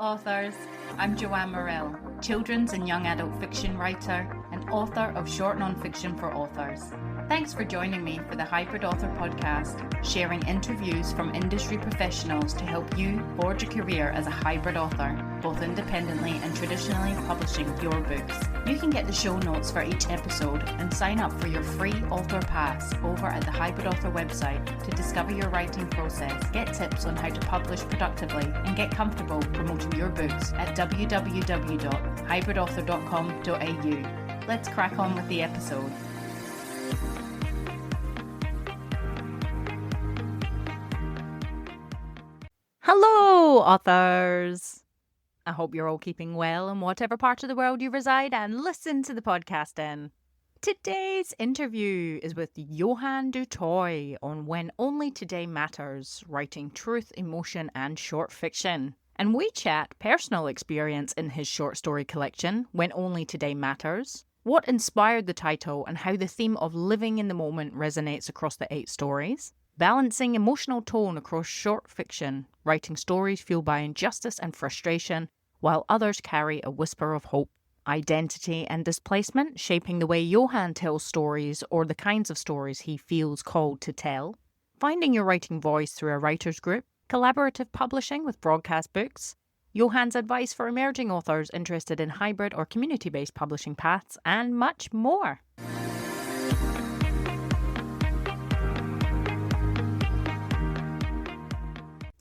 authors. I'm Joanne Morrell, children's and young adult fiction writer and author of short non-fiction for authors. Thanks for joining me for the Hybrid Author podcast, sharing interviews from industry professionals to help you forge a career as a hybrid author, both independently and traditionally publishing your books. You can get the show notes for each episode and sign up for your free author pass over at the Hybrid Author website to discover your writing process, get tips on how to publish productively, and get comfortable promoting your books at www.hybridauthor.com.au. Let's crack on with the episode. Hello, authors! I hope you're all keeping well in whatever part of the world you reside and listen to the podcast in. Today's interview is with Johan Toit on When Only Today Matters, writing truth, emotion and short fiction. And we chat personal experience in his short story collection, When Only Today Matters, what inspired the title and how the theme of living in the moment resonates across the 8 stories, balancing emotional tone across short fiction, writing stories fueled by injustice and frustration, while others carry a whisper of hope, identity and displacement shaping the way Johan tells stories or the kinds of stories he feels called to tell, finding your writing voice through a writers group, collaborative publishing with broadcast books, Johan's advice for emerging authors interested in hybrid or community-based publishing paths, and much more.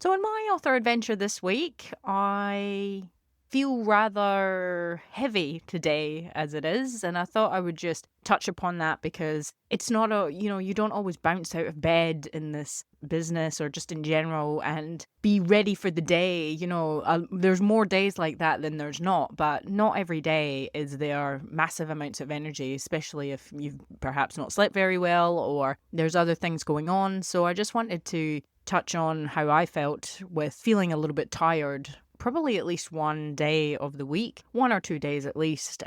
So in my author adventure this week, I feel rather heavy today as it is, and I thought I would just touch upon that because it's not you don't always bounce out of bed in this business or just in general and be ready for the day. There's more days like that than there's not, but not every day is there massive amounts of energy, especially if you've perhaps not slept very well or there's other things going on. So I just wanted to touch on how I felt with feeling a little bit tired, probably at least one day of the week, 1 or 2 days at least,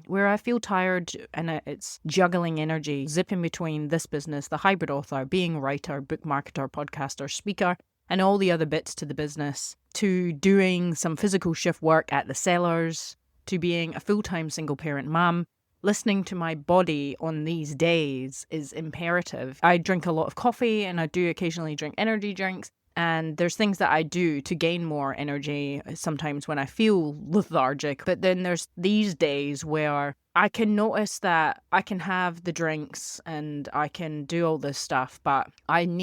where I feel tired and it's juggling energy, zipping between this business, the hybrid author, being a writer, book marketer, podcaster, speaker, and all the other bits to the business, to doing some physical shift work at the Cellars, to being a full-time single parent mum. Listening to my body on these days is imperative. I drink a lot of coffee and I do occasionally drink energy drinks. And there's things that I do to gain more energy sometimes when I feel lethargic. But then there's these days where I can notice that I can have the drinks and I can do all this stuff, but I'm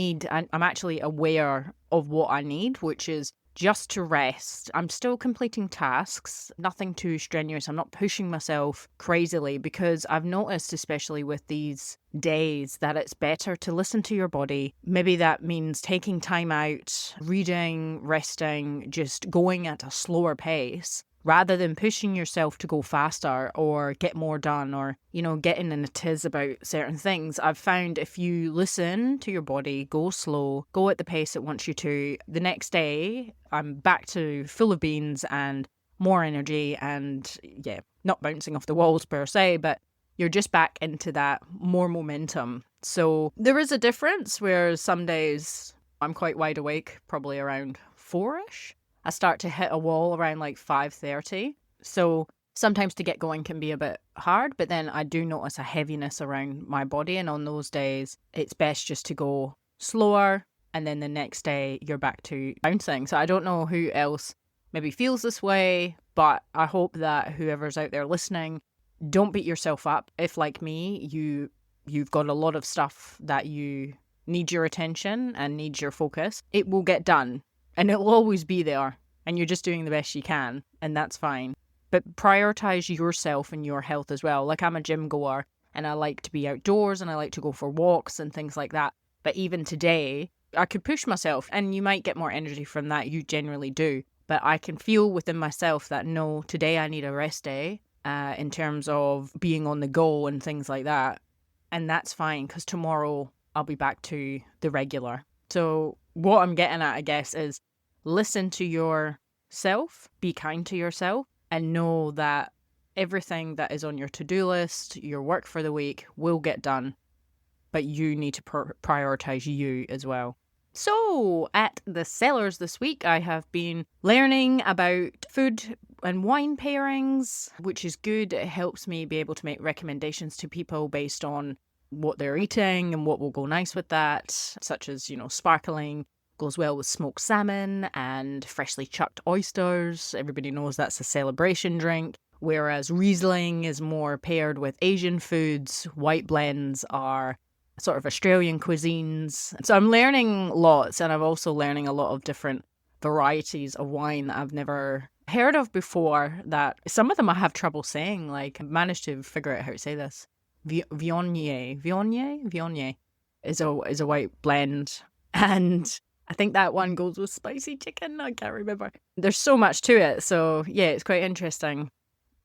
actually aware of what I need, which is just to rest. I'm still completing tasks, nothing too strenuous. I'm not pushing myself crazily because I've noticed, especially with these days, that it's better to listen to your body. Maybe that means taking time out, reading, resting, just going at a slower pace, rather than pushing yourself to go faster or get more done or, getting in a tiz about certain things. I've found if you listen to your body, go slow, go at the pace it wants you to, the next day I'm back to full of beans and more energy and, not bouncing off the walls per se, but you're just back into that more momentum. So there is a difference where some days I'm quite wide awake, probably around 4-ish. I start to hit a wall around like 5:30. So sometimes to get going can be a bit hard, but then I do notice a heaviness around my body. And on those days, it's best just to go slower. And then the next day you're back to bouncing. So I don't know who else maybe feels this way, but I hope that whoever's out there listening, don't beat yourself up. If like me, you've got a lot of stuff that you need your attention and needs your focus, it will get done. And it'll always be there, and you're just doing the best you can, and that's fine. But prioritize yourself and your health as well. Like I'm a gym goer, and I like to be outdoors, and I like to go for walks and things like that. But even today, I could push myself, and you might get more energy from that. You generally do. But I can feel within myself that, no, today I need a rest day in terms of being on the go and things like that. And that's fine, because tomorrow I'll be back to the regular. So what I'm getting at, I guess, is listen to yourself, be kind to yourself, and know that everything that is on your to-do list, your work for the week, will get done. But you need to prioritize you as well. So, at the Cellars this week, I have been learning about food and wine pairings, which is good. It helps me be able to make recommendations to people based on what they're eating and what will go nice with that, such as, sparkling goes well with smoked salmon and freshly chucked oysters. Everybody knows that's a celebration drink. Whereas Riesling is more paired with Asian foods. White blends are sort of Australian cuisines. So I'm learning lots, and I'm also learning a lot of different varieties of wine that I've never heard of before, that some of them I have trouble saying. Like, I managed to figure out how to say this. Viognier is a white blend, and I think that one goes with spicy chicken. I can't remember. There's so much to it, so yeah, it's quite interesting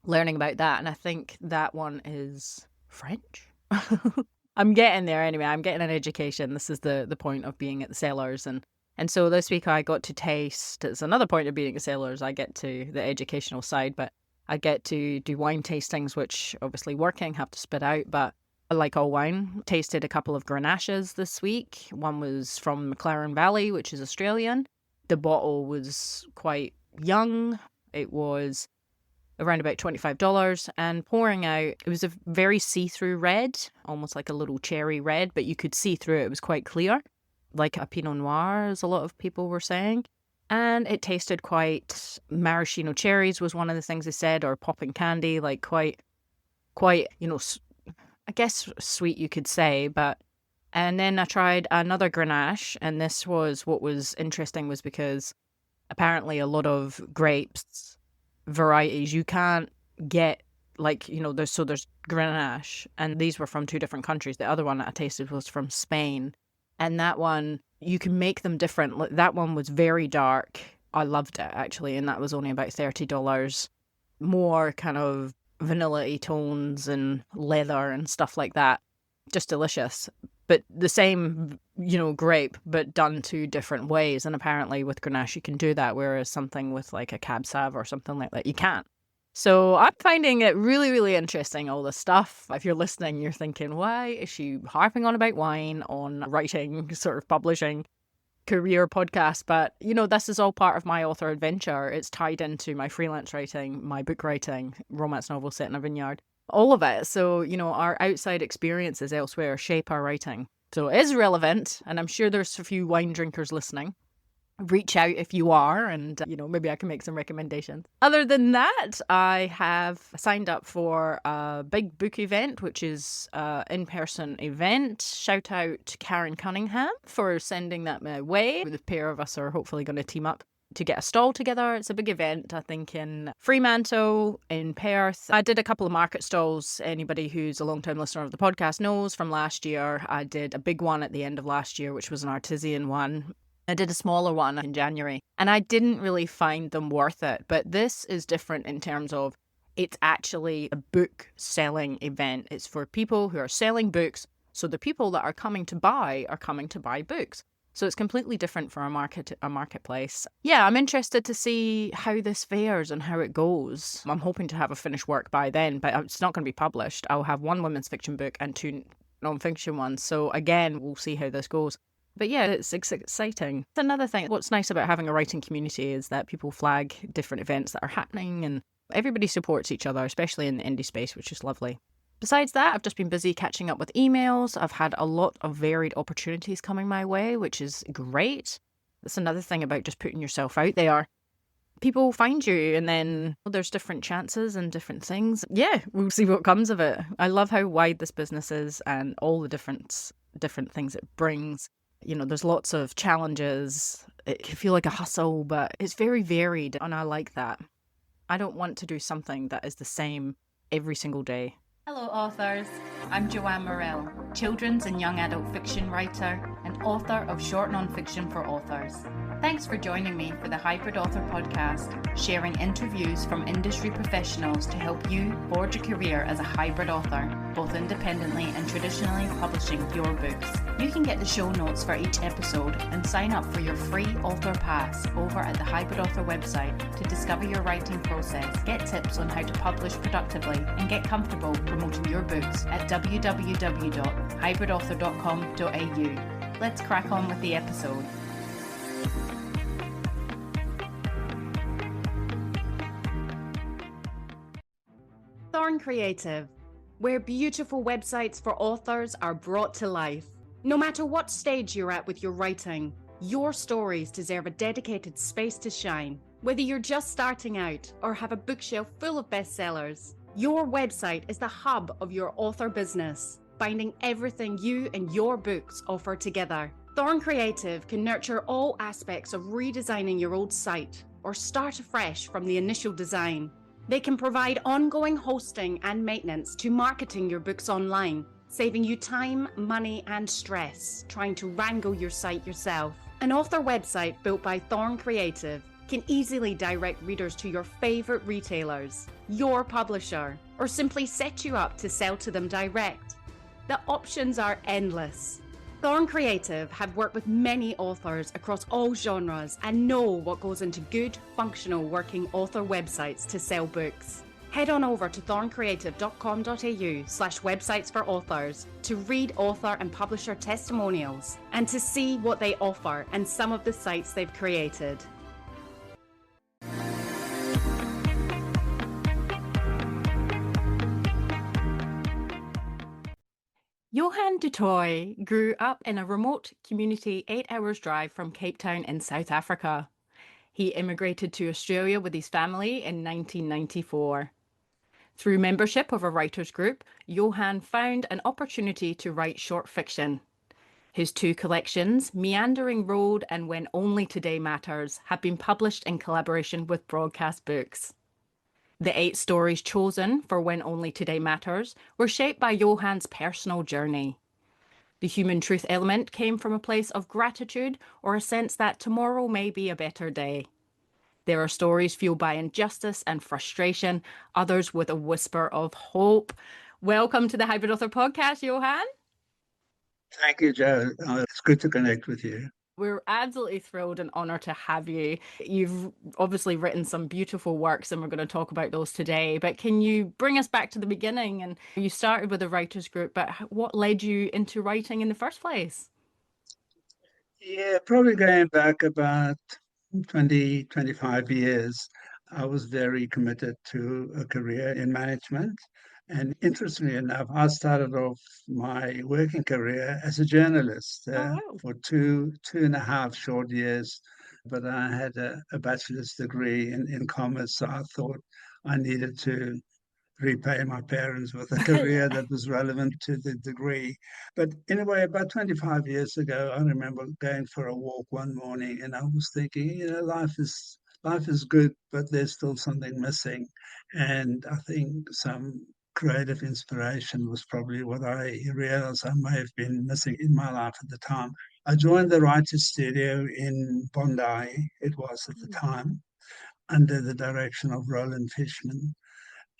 learning about that. And I think that one is French. I'm getting there anyway. I'm getting an education. This is the point of being at the Cellars. And so this week I got to taste, it's another point of being at the Cellars. I get to the educational side, but I get to do wine tastings, which obviously working, have to spit out, but like all wine, tasted a couple of Grenaches this week. One was from McLaren Valley, which is Australian. The bottle was quite young. It was around about $25, and pouring out, it was a very see-through red, almost like a little cherry red, but you could see through it. It was quite clear, like a Pinot Noir, as a lot of people were saying. And it tasted quite, maraschino cherries was one of the things they said, or popping candy, like quite, I guess sweet you could say. And then I tried another Grenache, and this was, what was interesting was because apparently a lot of grapes varieties you can't get, like, there's Grenache, and these were from two different countries. The other one that I tasted was from Spain, and that one you can make them different. That one was very dark. I loved it actually, and that was only about $30. More kind of vanilla-y tones and leather and stuff like that. Just delicious. But the same, grape, but done two different ways. And apparently with Grenache you can do that, whereas something with like a Cab Sauv or something like that, you can't. So I'm finding it really, really interesting, all this stuff. If you're listening, you're thinking, why is she harping on about wine on writing, sort of publishing career podcast? But, this is all part of my author adventure. It's tied into my freelance writing, my book writing, romance novel set in a vineyard. All of it. So, our outside experiences elsewhere shape our writing. So it is relevant, and I'm sure there's a few wine drinkers listening. Reach out if you are, and, maybe I can make some recommendations. Other than that, I have signed up for a big book event, which is an in-person event. Shout out to Karen Cunningham for sending that my way. The pair of us are hopefully going to team up to get a stall together. It's a big event, I think, in Fremantle, in Perth. I did a couple of market stalls. Anybody who's a long-time listener of the podcast knows from last year, I did a big one at the end of last year, which was an artisan one. I did a smaller one in January, and I didn't really find them worth it. But this is different in terms of it's actually a book selling event. It's for people who are selling books. So the people that are coming to buy books. So it's completely different for a marketplace. Yeah, I'm interested to see how this fares and how it goes. I'm hoping to have a finished work by then, but it's not going to be published. I'll have one women's fiction book and two non-fiction ones. So again, we'll see how this goes. But yeah, it's exciting. Another thing, what's nice about having a writing community is that people flag different events that are happening, and everybody supports each other, especially in the indie space, which is lovely. Besides that, I've just been busy catching up with emails. I've had a lot of varied opportunities coming my way, which is great. That's another thing about just putting yourself out there. People find you, and then there's different chances and different things. Yeah, we'll see what comes of it. I love how wide this business is and all the different things it brings. There's lots of challenges. It can feel like a hustle, but it's very varied, and I like that. I don't want to do something that is the same every single day. Hello authors, I'm Joanne Morrell, children's and young adult fiction writer and author of short non-fiction for authors. Thanks for joining me for the Hybrid Author podcast, sharing interviews from industry professionals to help you forge a career as a hybrid author, both independently and traditionally publishing your books. You can get the show notes for each episode and sign up for your free author pass over at the Hybrid Author website to discover your writing process, get tips on how to publish productively, and get comfortable promoting your books at www.hybridauthor.com.au. let's crack on with the episode. Thorn Creative, where beautiful websites for authors are brought to life. No matter what stage you're at with your writing, your stories deserve a dedicated space to shine. Whether you're just starting out or have a bookshelf full of bestsellers, your website is the hub of your author business, binding everything you and your books offer together. Thorn Creative can nurture all aspects of redesigning your old site or start afresh from the initial design. They can provide ongoing hosting and maintenance to marketing your books online, saving you time, money, and stress trying to wrangle your site yourself. An author website built by Thorn Creative can easily direct readers to your favorite retailers, your publisher, or simply set you up to sell to them direct. The options are endless. Thorn Creative have worked with many authors across all genres and know what goes into good, functional working author websites to sell books. Head on over to thorncreative.com.au/websites for authors to read author and publisher testimonials and to see what they offer and some of the sites they've created. Johan du Toit grew up in a remote community 8 hours drive from Cape Town in South Africa. He immigrated to Australia with his family in 1994. Through membership of a writers group, Johan found an opportunity to write short fiction. His two collections, Meandering Road and When Only Today Matters, have been published in collaboration with Broadcast Books. The 8 stories chosen for When Only Today Matters were shaped by Johan's personal journey. The human truth element came from a place of gratitude or a sense that tomorrow may be a better day. There are stories fueled by injustice and frustration, others with a whisper of hope. Welcome to the Hybrid Author Podcast, Johan. Thank you, Jo. It's good to connect with you. We're absolutely thrilled and honoured to have you. You've obviously written some beautiful works and we're going to talk about those today. But can you bring us back to the beginning? And you started with a writers group, but what led you into writing in the first place? Yeah, probably going back about 20, 25 years, I was very committed to a career in management. And interestingly enough, I started off my working career as a journalist Oh, wow. for two and a half short years. But I had a bachelor's degree in commerce, so I thought I needed to repay my parents with a career that was relevant to the degree. But anyway, about 25 years ago, I remember going for a walk one morning and I was thinking, life is good, but there's still something missing. And I think some creative inspiration was probably what I realized I may have been missing in my life at the time. I joined the writers' studio in Bondi, it was at the time, under the direction of Roland Fishman.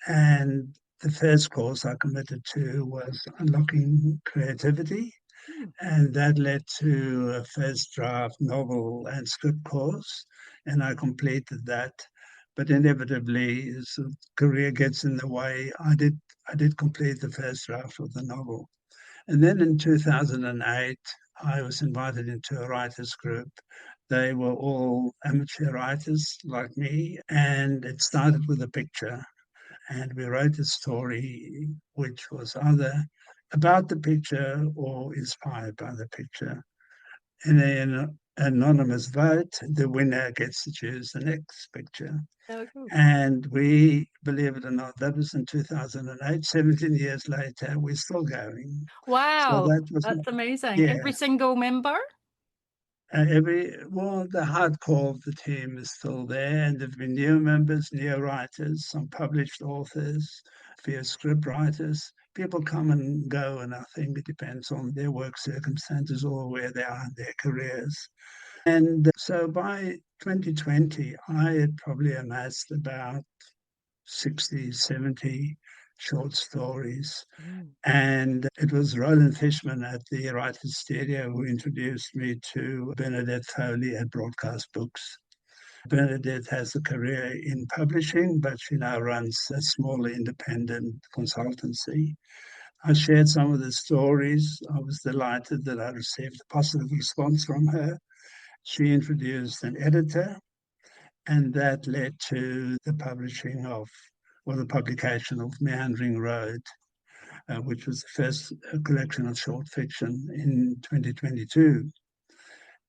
And the first course I committed to was Unlocking Creativity. And that led to a first draft novel and script course. And I completed that. But inevitably, as the career gets in the way, I did complete the first draft of the novel. And then in 2008, I was invited into a writers group. They were all amateur writers like me, and it started with a picture and we wrote a story which was either about the picture or inspired by the picture. In an anonymous vote, the winner gets to choose the next picture. Oh, cool. And we, believe it or not, that was in 2008. 17 years later, we're still going. So Wow, that was, that's amazing. yeah. Every single member? The hardcore of the team is still there, and there've been new members, new writers, some published authors, few script writers. People come and go, and I think it depends on their work circumstances or where they are in their careers. And so by 2020, I had probably amassed about 60, 70 short stories. And it was Roland Fishman at the Writers Studio who introduced me to Bernadette Foley at Broadcast Books. Bernadette has a career in publishing, but she now runs a small independent consultancy. I shared some of the stories. I was delighted that I received a positive response from her. She introduced an editor, and that led to the publishing of, or the publication of Meandering Road, which was the first collection of short fiction in 2022.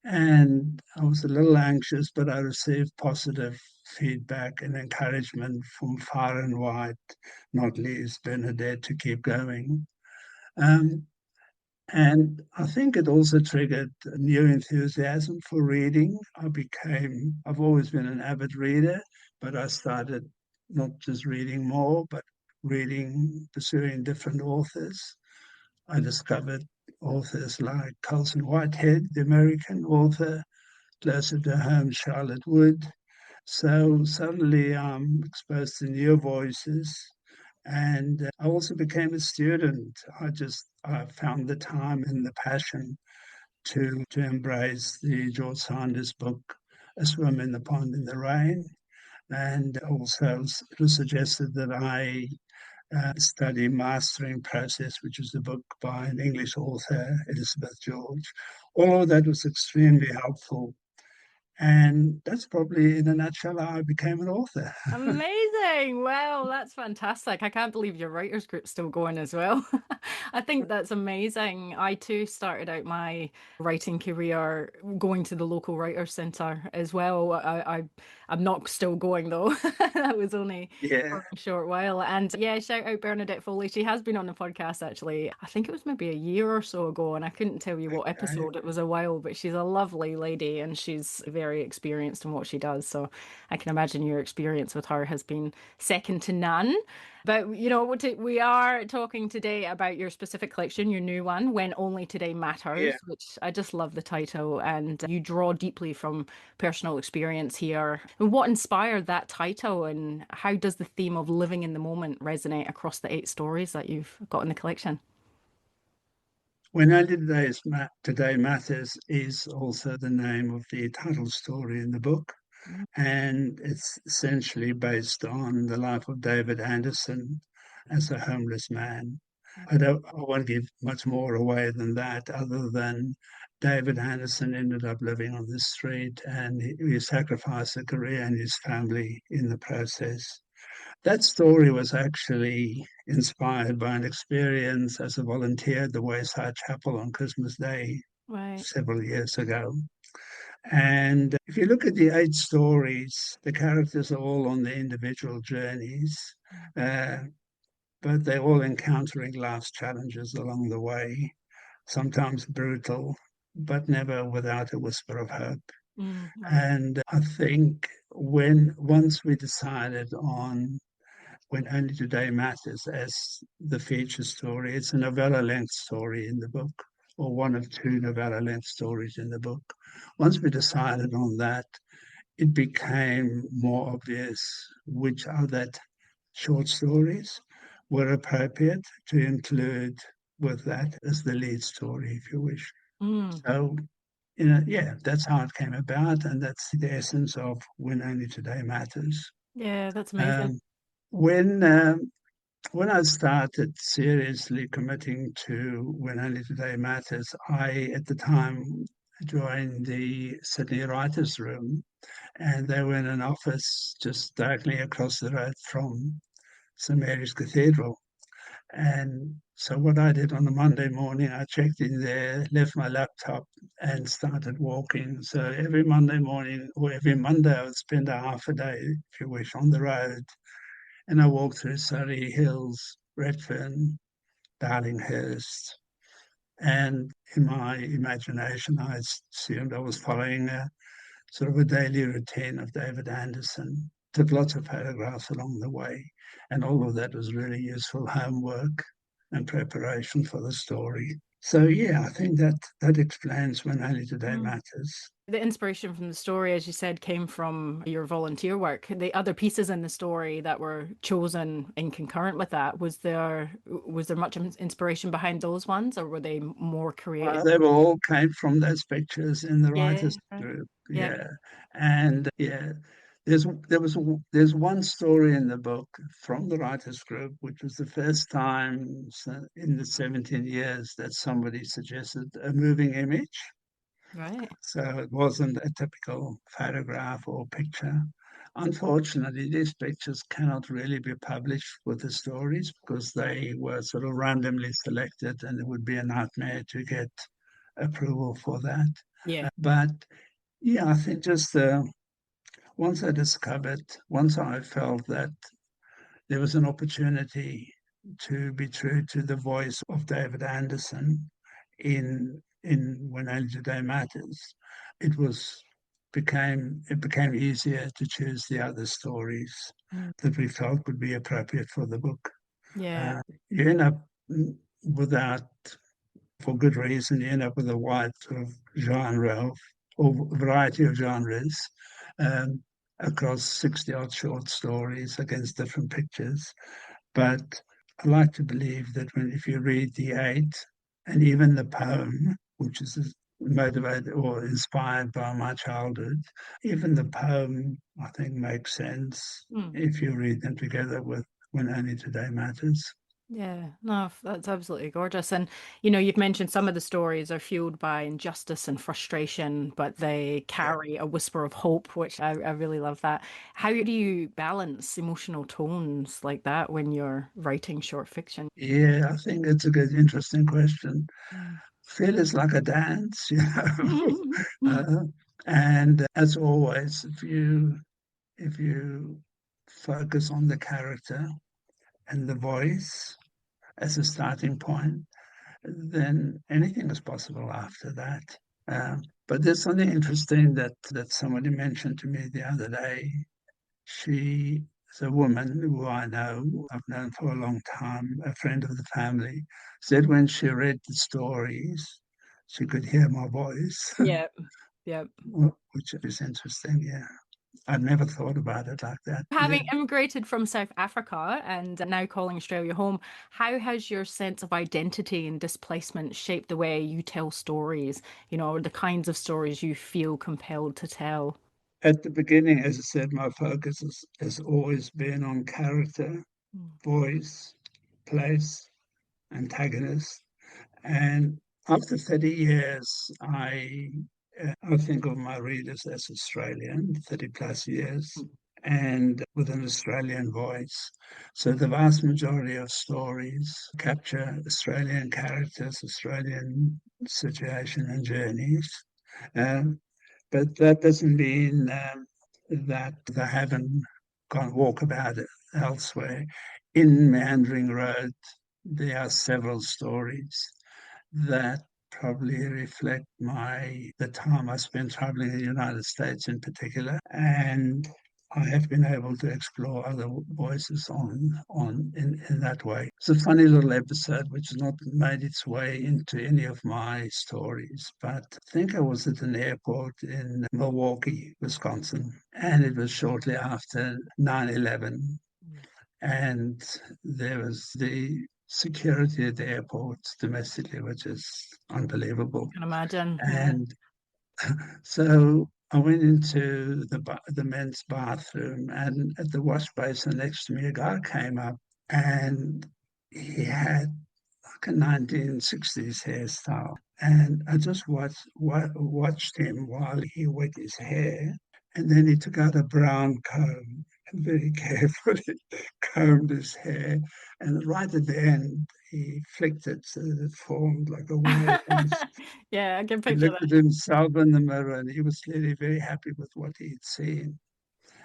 And I was a little anxious, but I received positive feedback and encouragement from far and wide, not least Bernadette, to keep going. Um, and I think it also triggered a new enthusiasm for reading. I've always been an avid reader, but I started not just reading more, but pursuing different authors. I discovered authors like Colson Whitehead, the American author, closer to home, Charlotte Wood. So suddenly I'm exposed to new voices. And I also became a student. I found the time and the passion to embrace the George Sanders book, A Swim in the Pond in the Rain. And also it was suggested that I study Mastering Process, which is a book by an English author, Elizabeth George. All of that was extremely helpful. And that's probably in a nutshell how I became an author. Amazing. Wow, that's fantastic. I can't believe your writers group's still going as well. I think that's amazing. I too started out my writing career going to the local writers' centre as well. I'm not still going though. That was only Yeah. for a short while. And yeah, shout out Bernadette Foley. She has been on the podcast actually. I think it was maybe a year or so ago, and I couldn't tell you what Okay. episode. It was a while, but she's a lovely lady and she's very experienced in what she does. So I can imagine your experience with her has been second to none. But we are talking today about your specific collection, your new one, When Only Today Yeah. Matters, which I just love the title. And you draw deeply from personal experience here. And what inspired that title, and how does the theme of living in the moment resonate across the 8 stories that you've got in the collection? When Only Today Matters is also the name of the title story in the book. And it's essentially based on the life of David Anderson as a homeless man. I won't give much more away than that, other than David Anderson ended up living on the street and he sacrificed a career and his family in the process. That story was actually inspired by an experience as a volunteer at the Wayside Chapel on Christmas Day Right. several years ago. And if you look at the 8 stories, the characters are all on their individual journeys, uh, but they're all encountering life's challenges along the way, sometimes brutal, but never without a whisper of hope. Right. And I think when once we decided on When Only Today Matters as the feature story, it's a novella length story in the book, or one of two novella length stories in the book. Once we decided on that, it became more obvious which other short stories were appropriate to include with that as the lead story, if you wish. Mm. So, yeah, that's how it came about, and that's the essence of When Only Today Matters. Yeah, that's amazing. Um, when um, when I started seriously committing to When Only Today Matters, I at the time joined the Sydney Writers' Room, and they were in an office just directly across the road from St Mary's Cathedral. And so what I did on a Monday morning, I checked in there, left my laptop, and started walking. So every Monday morning or every Monday, I would spend a half a day, if you wish, on the road. And I walked through Surrey Hills, Redfern, Darlinghurst. And in my imagination, I assumed I was following a sort of a daily routine of David Anderson. Took lots of photographs along the way, and all of that was really useful homework and preparation for the story. So yeah, I think that explains When Only Today Mm. Matters. The inspiration from the story, as you said, came from your volunteer work. The other pieces in the story that were chosen in concurrent with that, was there much inspiration behind those ones, or were they more creative? They were all came from those pictures in the Yeah, writers group. yeah. Yeah, and yeah, there's one story in the book from the writers group, which was the first time in the 17 years that somebody suggested a moving image. Right. So it wasn't a typical photograph or picture. Unfortunately, these pictures cannot really be published with the stories because they were sort of randomly selected, and it would be a nightmare to get approval for that. Yeah. But yeah, I think just once I felt that there was an opportunity to be true to the voice of David Anderson in When Only Today Matters, it was it became easier to choose the other stories Mm. that we felt would be appropriate for the book. Yeah. Uh, you end up without, for good reason, you end up with a wide sort of genre or variety of genres um, across 60 odd short stories against different pictures. But I like to believe that if you read the eight and even the poem, which is motivated or inspired by my childhood, even the poem I think makes sense Mm. if you read them together with When Only Today Matters. Yeah, no, that's absolutely gorgeous. And, you've mentioned some of the stories are fueled by injustice and frustration, but they Yeah. carry a whisper of hope, which I really love that. How do you balance emotional tones like that when you're writing short fiction? Yeah, I think it's a good, interesting question. Mm. Feel is like a dance, you know. uh, and as always, if you focus on the character and the voice as a starting point, then anything is possible after that. But there's something interesting that somebody mentioned to me the other day. She is a woman who I've known for a long time, a friend of the family, said when she read the stories, she could hear my voice, Yeah, yeah. which is interesting. Yeah. I'd never thought about it like that. Having Yeah. immigrated from South Africa and now calling Australia home, how has your sense of identity and displacement shaped the way you tell stories, or the kinds of stories you feel compelled to tell? At the beginning, as I said, my focus has always been on character, Mm. voice, place, antagonist. And after 30 years, I think of my readers as Australian, 30 plus years, and with an Australian voice. So the vast majority of stories capture Australian characters, Australian situation and journeys. Um, but that doesn't mean that they haven't gone walkabout elsewhere. In Meandering Road, there are several stories that probably reflect the time I spent traveling in the United States in particular. And I have been able to explore other voices in that way. It's a funny little episode which has not made its way into any of my stories, but I think I was at an airport in Milwaukee, Wisconsin, and it was shortly after 9/11, and there was the security at the airport domestically, which is unbelievable. Can imagine. Yeah. And so I went into the men's bathroom, and at the wash basin next to me, a guy came up, and he had like a 1960s hairstyle. And I just watched him while he wet his hair. And then he took out a brown comb and very carefully combed his hair. And right at the end, he flicked it so that it formed like a wave. And Yeah, I can he picture looked that. at himself in the mirror, and he was clearly very happy with what he'd seen.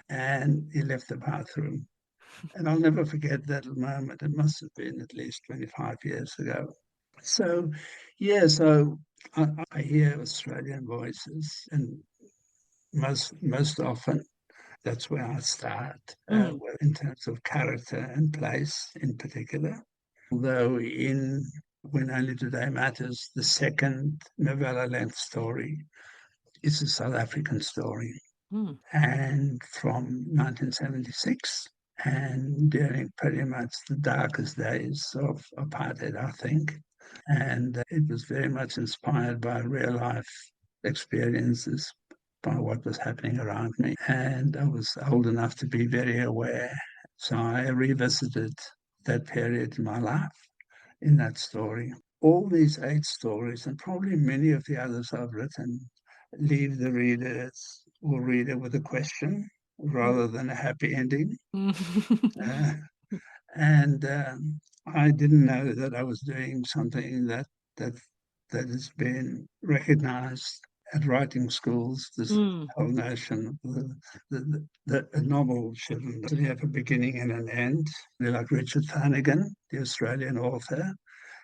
And he left the bathroom. And I'll never forget that moment. It must have been at least 25 years ago. So, yeah, so I hear Australian voices, and most often that's where I start, Mm. in terms of character and place in particular. Although in When Only Today Matters, the second novella length story is a South African story, Mm. and from 1976, and during pretty much the darkest days of apartheid, I think. And it was very much inspired by real life experiences. by what was happening around me. And I was old enough to be very aware. So I revisited that period in my life in that story. All these 8 stories, and probably many of the others I've written, leave the readers or reader with a question rather than a happy ending. Uh, and I didn't know that I was doing something that that has been recognised at writing schools. This Mm. whole notion of that a novel shouldn't have a beginning and an end. Like Richard Flanagan, the Australian author,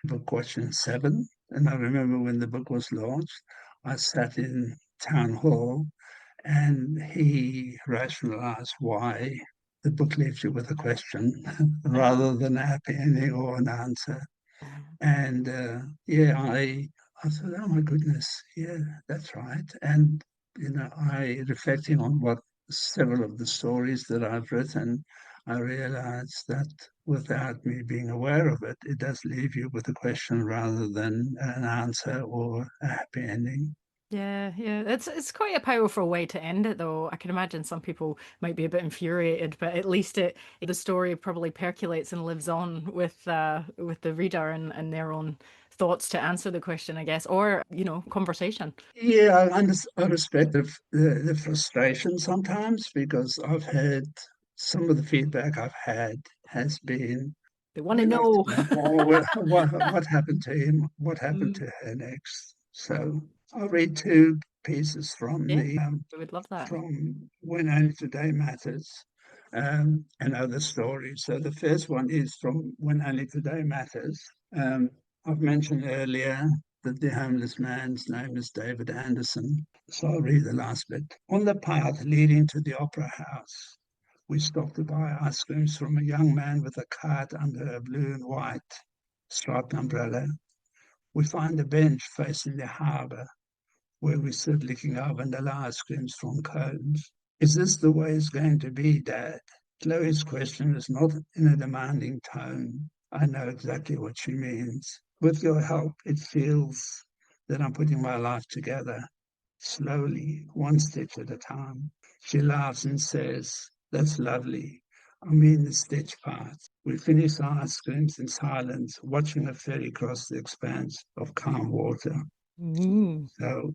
book question 7. And I remember when the book was launched, I sat in town hall and he rationalized why the book leaves you with a question rather than a happy ending or an answer. And yeah, I thought, oh my goodness, yeah, that's right. And I reflecting on what several of the stories that I've written, I realized that without me being aware of it, it does leave you with a question rather than an answer or a happy ending. Yeah, yeah. It's quite a powerful way to end it though. I can imagine some people might be a bit infuriated, but at least the story probably percolates and lives on with the reader and their own thoughts to answer the question, I guess, or, conversation. Yeah, I respect the frustration sometimes because I've had some of the feedback I've had has been, They want to we'd love to know. know more. What happened to him? What happened Mm, to her next? So I'll read 2 pieces yeah, we would love that. from When Only Today Matters, and other stories. So the first one is from When Only Today Matters. Um, I've mentioned earlier that the homeless man's name is David Anderson. So I'll read the last bit. On the path leading to the Opera House, we stopped to buy ice creams from a young man with a cart under a blue and white striped umbrella. We find a bench facing the harbour where we sit licking our vanilla ice creams from cones. Is this the way it's going to be, Dad? Chloe's question is not in a demanding tone. I know exactly what she means. With your help, it feels that I'm putting my life together, slowly, one stitch at a time. She laughs and says, that's lovely. I mean the stitch part. We finish our ice creams in silence, watching a ferry cross the expanse of calm water. Mm. So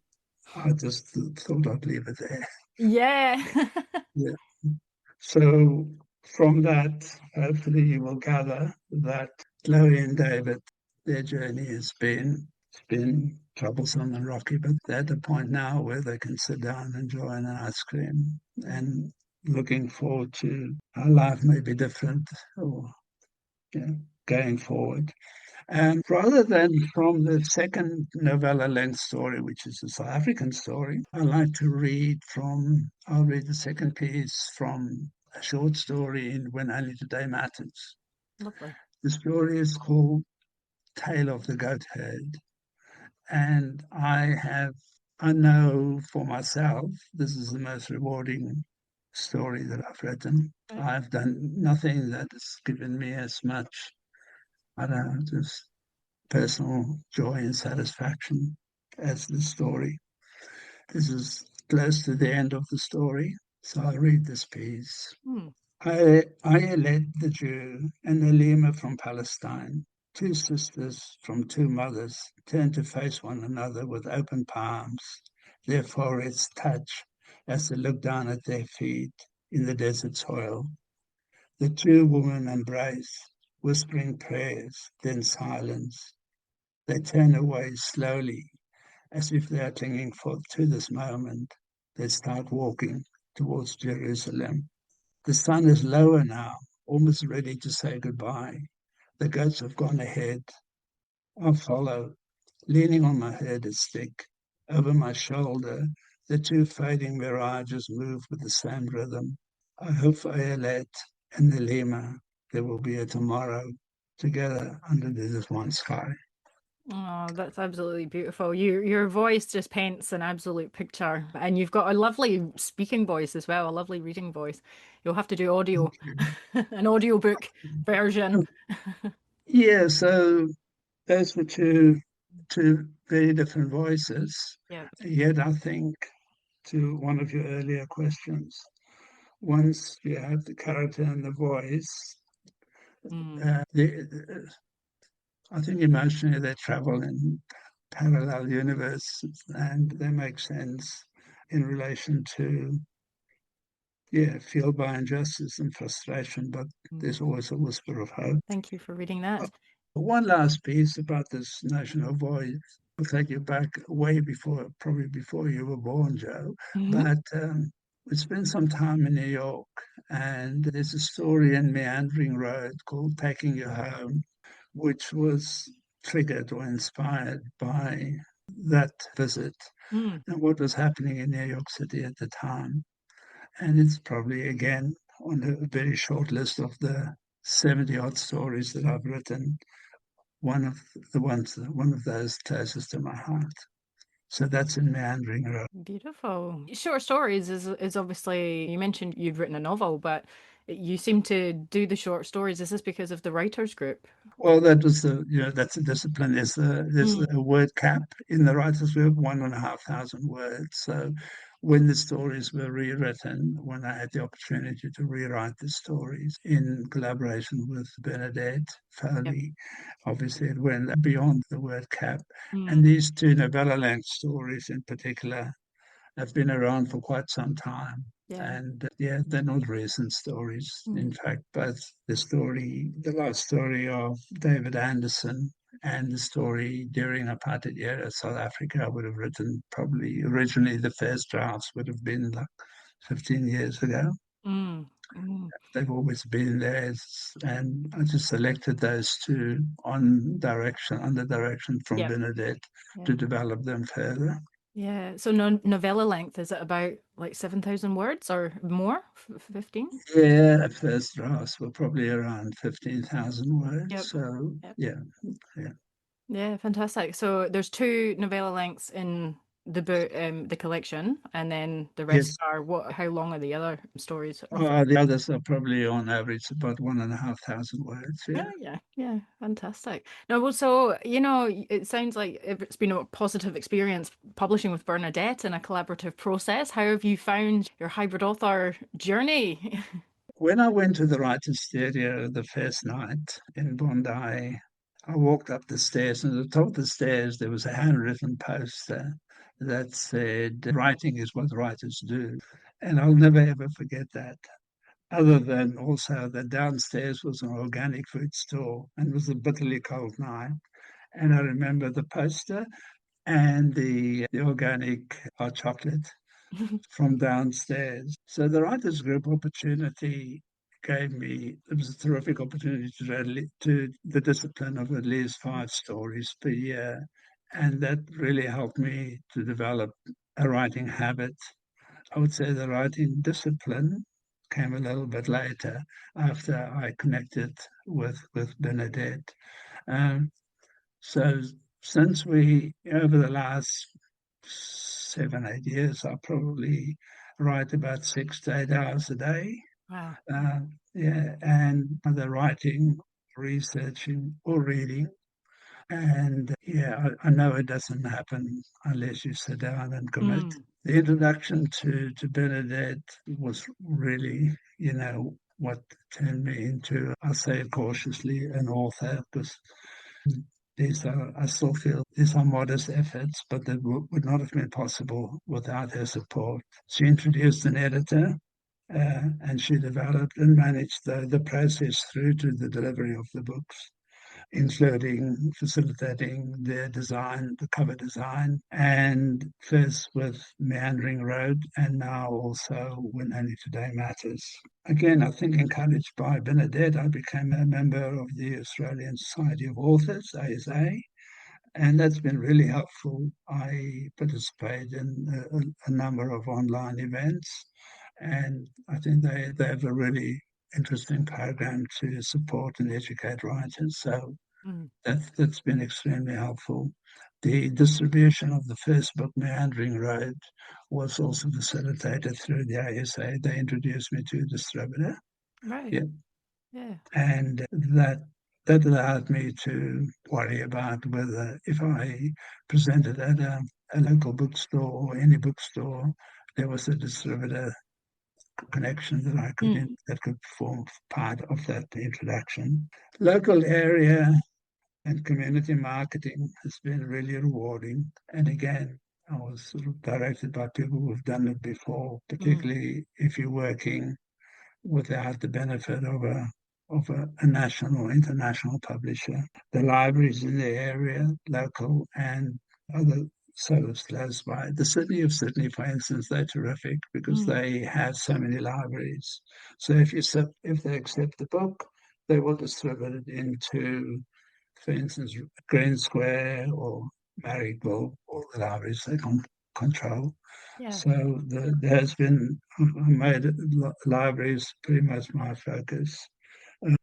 I just thought I'd leave it there. Yeah. Yeah. So from that, hopefully you will gather that Chloe and David, their journey has been troublesome and rocky, but they're at a point now where they can sit down and enjoy an ice cream and looking forward to how life may be different or going forward. And rather than from the second novella length story, which is a South African story, I like to I'll read the second piece from a short story in When Only Today Matters. Lovely. The story is called Tale of the Goat Herd. And I know for myself, this is the most rewarding story that I've written. Right. I've done nothing that has given me as much, I don't know, just personal joy and satisfaction as the story. This is close to the end of the story, so I'll read this piece. Hmm. I led the Jew and the Lima from Palestine. 2 sisters from 2 mothers turned to face one another with open palms, their foreheads touch as they looked down at their feet in the desert soil. The 2 women embrace, whispering prayers, then silence. They turn away slowly, as if they are clinging to this moment. They start walking towards Jerusalem. The sun is lower now, almost ready to say goodbye. The goats have gone ahead. I follow, leaning on my herded stick. Over my shoulder, the 2 fading mirages move with the same rhythm. I hope for Ayelet and the Lima there will be a tomorrow together under this one sky. Oh, that's absolutely beautiful. Your voice just paints an absolute picture, and you've got a lovely speaking voice as well, a lovely reading voice. You'll have to do audio, Thank you. an audiobook version. Yeah, so those were two very different voices. Yeah. Yet I think to one of your earlier questions. Once you have the character and the voice, Mm. I think emotionally they travel in parallel universes and they make sense in relation to, yeah, fueled by injustice and frustration, but Mm. there's always a whisper of hope. Thank you for reading that. One last piece about this notion of voice. I'll take you back way before, probably before you were born, Joe. Hmm. But we spent some time in New York, and there's a story in Meandering Road called Taking You Home, which was triggered or inspired by that visit Mm. and what was happening in New York City at the time. And it's probably, again, on a very short list of the 70 odd stories that I've written, one of those closest to my heart. So that's in Meandering Road. Beautiful. Short stories is obviously, you mentioned you've written a novel, but you seem to do the short stories. Is this because of the writers group? Well, that was that's a discipline. There's Mm. a word cap in the writers' group, 1,500 words. So when the stories were rewritten, when I had the opportunity to rewrite the stories in collaboration with Bernadette Yep. Foley, obviously it went beyond the word cap. And Mm. these two novella length stories in particular have been around for quite some time. Yeah. And yeah, they're not recent stories. In Mm. fact, both the last story of David Anderson and the story during apartheid era South Africa, I would have written probably originally the first drafts would have been like 15 years ago. Mm. Mm. They've always been there, and I just selected those two on direction, under direction from Yep. Bernadette Yeah. to develop them further. Yeah. So no novella length, is it about like 7,000 words or more? 15? Yeah, first drafts were probably around 15,000 words. Yep. So, Yep. yeah, yeah. Yeah, fantastic. So there's two novella lengths in the book, the collection, and then the rest Yes. are what? How long are the other stories roughly? The others are probably on average about 1,500 words. Yeah, Yeah. yeah, yeah, fantastic. No, well, so it sounds like it's been a positive experience publishing with Bernadette in a collaborative process. How have you found your hybrid author journey? When I went to the writer's studio the first night in Bondi, I walked up the stairs, and at the top of the stairs, there was a handwritten poster that said, "Writing is what writers do." And I'll never ever forget that. Other than also that downstairs was an organic food store and it was a bitterly cold night. And I remember the poster and the organic hot chocolate from downstairs. So the writers group opportunity gave me, it was a terrific opportunity to the discipline of at least 5 stories per year. And that really helped me to develop a writing habit. I would say the writing discipline came a little bit later after I connected with Bernadette. Um, so since over the last 7, 8 years, I probably write about 6 to 8 hours a day. Wow. Uh, yeah, and either writing, researching, or reading. And yeah, I know it doesn't happen unless you sit down and commit. Mm. The introduction to Bernadette was really, what turned me into, I say it cautiously, an author, because I still feel these are modest efforts, but that would not have been possible without her support. She introduced an editor, and she developed and managed the process through to the delivery of the books, including facilitating their design, the cover design, and first with Meandering Road, and now also When Only Today Matters. Again, I think encouraged by Bernadette, I became a member of the Australian Society of Authors, ASA, and that's been really helpful. I participate in a number of online events, and I think they have a really interesting program to support and educate writers. So Mm. that's been extremely helpful. The distribution of the first book, Meandering Road, was also facilitated through the ASA. They introduced me to a distributor. Right. Yeah. Yeah. And that allowed me to worry about whether if I presented at a local bookstore or any bookstore there was a distributor connection that I could Mm, that could form part of that introduction. Local area and community marketing has been really rewarding. And again, I was sort of directed by people who've done it before, mm, particularly if you're working without the benefit of a national or international publisher. The libraries in the area, local and other sort of close by. The city of Sydney, for instance, they're terrific because mm. they have so many libraries. So if they accept the book, they will distribute it into, for instance, Green Square or Marigold, all the libraries they control. Yeah. So there has been, I made libraries pretty much my focus.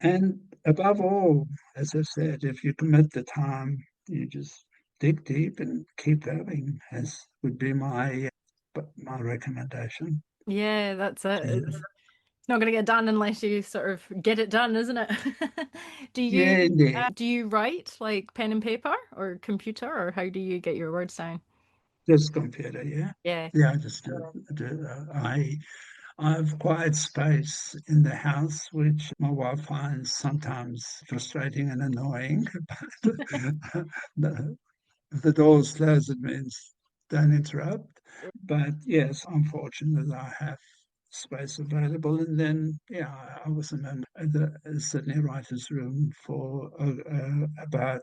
And above all, as I said, if you commit the time, you just dig deep and keep going, as would be my recommendation. Yeah, that's it. Yeah, It's not going to get done unless you sort of get it done, isn't it? yeah, indeed. Do you write like pen and paper or computer, or how do you get your words down? Just computer, yeah. Yeah. Yeah, I just do I've quiet space in the house, which my wife finds sometimes frustrating and annoying. But if the door's closed, it means don't interrupt. But yes, I'm fortunate that I have space available. And then, yeah, I was a member of the Sydney Writers' Room for about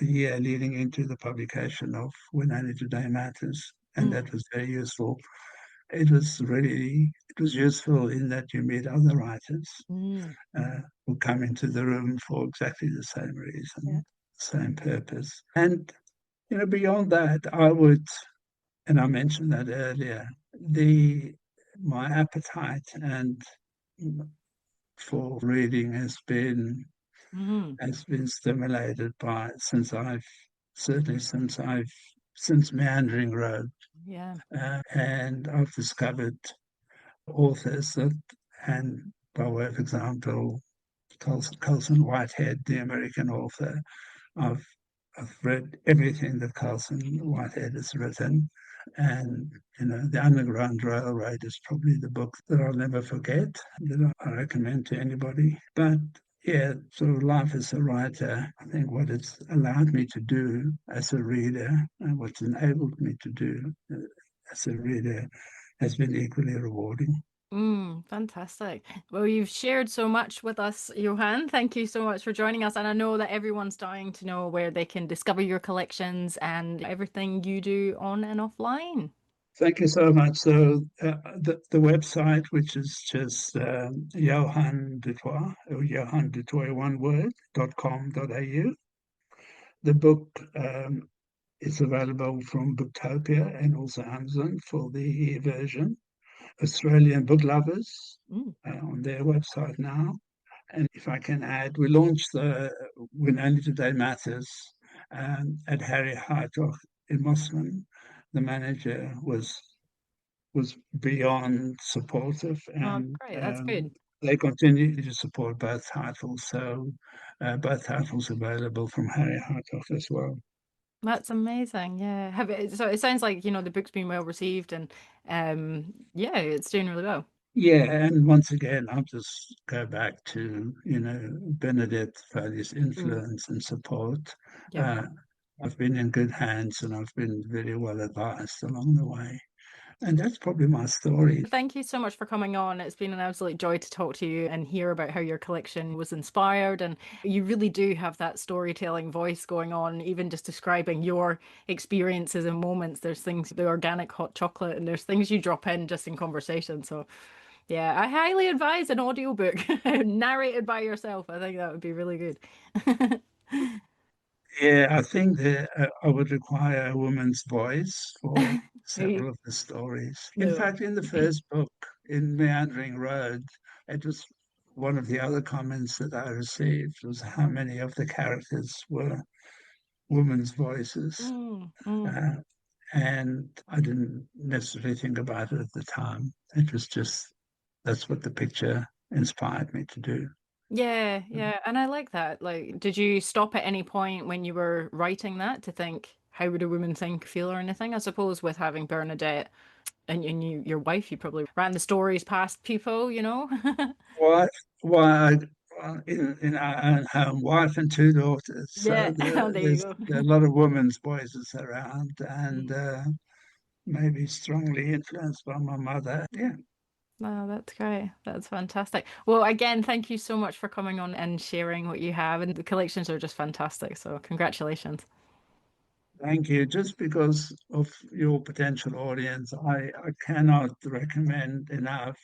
the year leading into the publication of When Only Today Matters. And Mm, that was very useful. It was useful in that you meet other writers mm, who come into the room for exactly the same yeah. reason, same purpose. And, beyond that, I would, and I mentioned that earlier, the my appetite and for reading Mm, has been stimulated by since Meandering Road, yeah. and I've discovered authors that, and by way of example, Colson Whitehead, the American author. I've I've read everything that Colson Whitehead has written, and The Underground Railroad is probably the book that I'll never forget, that I recommend to anybody. But yeah, sort of life as a writer, I think what it's allowed me to do as a reader and what's enabled me to do as a reader has been equally rewarding. Fantastic. Well, you've shared so much with us, Johan. Thank you so much for joining us. And I know that everyone's dying to know where they can discover your collections and everything you do on and offline. Thank you so much. So the website, which is just Johan Dutoit, or Johan Dutoit, one word, .com.au. The book is available from Booktopia and also Amazon for the e-version. Australian book lovers Mm. on their website now. And if I can add, we launched the When Only Today Matters at Harry Hartog in Mosman. The manager was beyond supportive, Oh, and great. That's good. they continue to support both titles. So both titles available from Harry Hartog as well. That's amazing. Yeah. So it sounds like, the book's been well received and yeah, it's doing really well. Yeah, and once again, I'll just go back to Benedict Foley's Mm. influence and support. Yeah. Uh, I've been in good hands, and I've been very well advised along the way. And that's probably my story. Thank you so much for coming on. It's been an absolute joy to talk to you and hear about how your collection was inspired. And you really do have that storytelling voice going on, even just describing your experiences and moments. There's things, the organic hot chocolate, and there's things you drop in just in conversation. So, yeah, I highly advise an audiobook narrated by yourself. I think that would be really good. Yeah, I think that I would require a woman's voice for Hey, several of the stories. In no. fact, in the first book, in Meandering Road, it was one of the other comments that I received was how many of the characters were women's voices. Mm, mm. Uh, and I didn't necessarily think about it at the time. It was just that's what the picture inspired me to do. Yeah, yeah. And I like that. Like, did you stop at any point when you were writing that to think, how would a woman think, feel, or anything. I suppose with having Bernadette and your wife, you probably ran the stories past people, you know? Why, why, in our own home, wife and two daughters. Yeah. So Oh, there you go. there are a lot of women's voices around, and Mm. maybe strongly influenced by my mother. Yeah, No, that's great. That's fantastic. Well, again, thank you so much for coming on and sharing what you have. And the collections are just fantastic. So, congratulations. thank you. Just because of your potential audience, I cannot recommend enough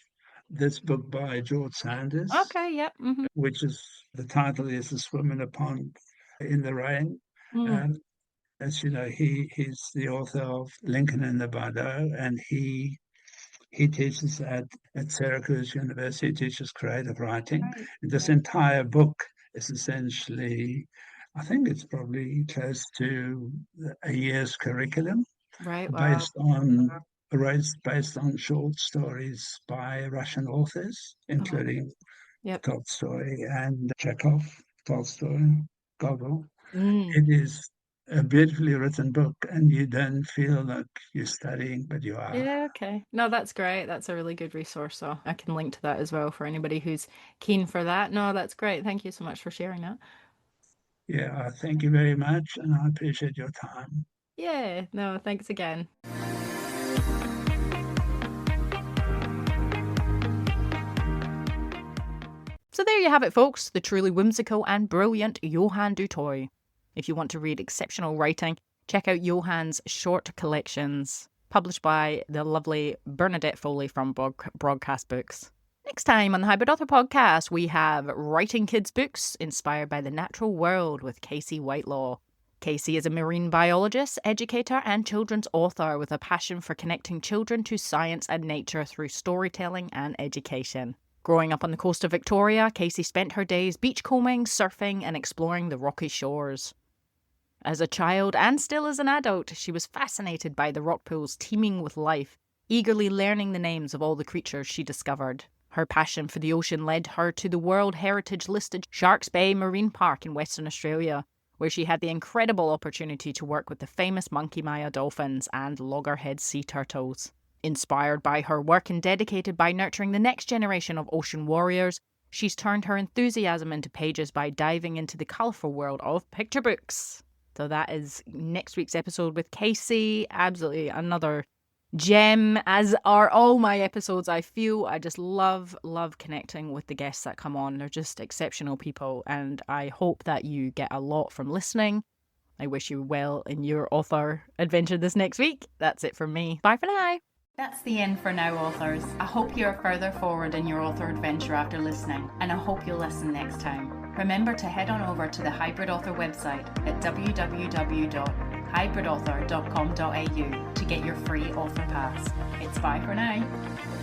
this book by George Sanders, Okay, yep. Mm-hmm. which is the title is "A Swim in a Pond in the Rain." Mm, And as you know, he's the author of Lincoln in the Bardo, and he teaches at Syracuse University, he teaches creative writing. right. And this Yep. entire book is essentially, I think it's probably close to a year's curriculum Right. Wow. based on based on short stories by Russian authors, Oh, including yep. Tolstoy and Chekhov, Tolstoy, Gogol. Mm. It is a beautifully written book, and you don't feel like you're studying, but you are. Yeah, okay. No, that's great. That's a really good resource. So I can link to that as well for anybody who's keen for that. No, that's great. Thank you so much for sharing that. Yeah, thank you very much, and I appreciate your time. Yeah, no, thanks again. So there you have it, folks, the truly whimsical and brilliant Johan du Toit. If you want to read exceptional writing, check out Johan's short collections, published by the lovely Bernadette Foley from Broadcast Books. Next time on the Hybrid Author Podcast, we have Writing Kids Books Inspired by the Natural World with Casey Whitelaw. Casey is a marine biologist, educator, and children's author with a passion for connecting children to science and nature through storytelling and education. Growing up on the coast of Victoria, Casey spent her days beachcombing, surfing, and exploring the rocky shores. As a child and still as an adult, she was fascinated by the rock pools teeming with life, eagerly learning the names of all the creatures she discovered. Her passion for the ocean led her to the World Heritage listed Sharks Bay Marine Park in Western Australia, where she had the incredible opportunity to work with the famous Monkey Maya dolphins and loggerhead sea turtles. Inspired by her work and dedicated by nurturing the next generation of ocean warriors, she's turned her enthusiasm into pages by diving into the colourful world of picture books. So that is next week's episode with Casey. Absolutely another gem, as are all my episodes. I feel I just love connecting with the guests that come on. They're just exceptional people, and I hope that you get a lot from listening. I wish you well in your author adventure this next week. That's it from me. Bye for now. That's the end for now, authors. I hope you're further forward in your author adventure after listening, and I hope you'll listen next time. Remember to head on over to the Hybrid Author website at www.hybridauthor.com.au to get your free author pass. It's bye for now.